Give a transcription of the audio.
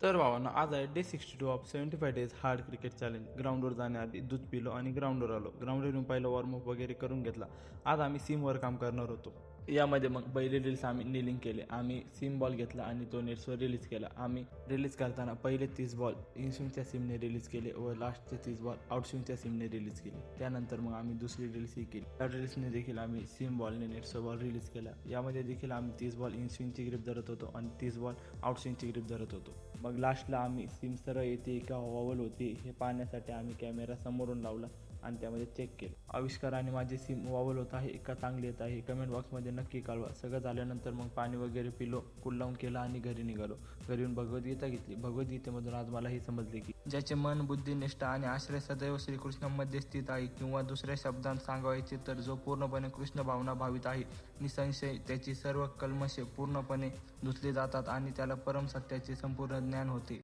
तर भावांनो, आज आहे day 62 of 75 days hard cricket challenge. ग्राउंडवर जाण्याआधी दूध पिलो आणि ग्राउंडवर आलो. ग्राउंडवर येऊन पहिलं वॉर्मअप वगैरे करून घेतला. आज आम्ही सीमवर काम करणार होतो. यामध्ये मग पहिले रील्स आम्ही निलिंग केले. आम्ही सीम बॉल घेतला आणि तो नेट्सवर रिलीज केला. आम्ही रिलीज करताना पहिले 30 बॉल इनस्विंगच्या सीमने रिलीज केले व लास्टचे 30 बॉल आउटस्विंगच्या सीमने रिलीज केले. त्यानंतर मग आम्ही दुसरी रील्स ही केली. त्या रील्सने देखील आम्ही सीम बॉलने नेट्सवर बॉल रिलीज केला. यामध्ये देखील आम्ही 30 बॉल इनस्विंगची ग्रिप धरत होतो आणि 30 बॉल आउटस्विंगची ग्रिप धरत होतो. मग लास्टला आम्ही सीम सरळ येते का वॉवल होती हे पाहण्यासाठी आम्ही कॅमेरा समोरून लावला आणि त्यामध्ये चेक केलं. आविष्काराने माझी सीम वॉवल होत आहे का चांगली येत आहे कमेंट बॉक्समध्ये नक्की कळवा. सगळं झाल्यानंतर मग पाणी वगैरे पिलो, कूल डाऊन केला आणि घरी निघालो. घरी येऊन भगवद्गीता घेतली. भगवद्गीतेमधून आज मला हे समजले की ज्याचे मन, बुद्धी, निष्ठा आणि आश्रय सदैव श्रीकृष्णामध्ये स्थित आहे, किंवा दुसऱ्या शब्दांत सांगायचे तर जो पूर्णपणे कृष्ण भावना भावित आहे, निसंशय त्याची सर्व कल्मशे पूर्णपणे धुतली जातात आणि त्याला परम सत्याचे संपूर्ण ज्ञान होते.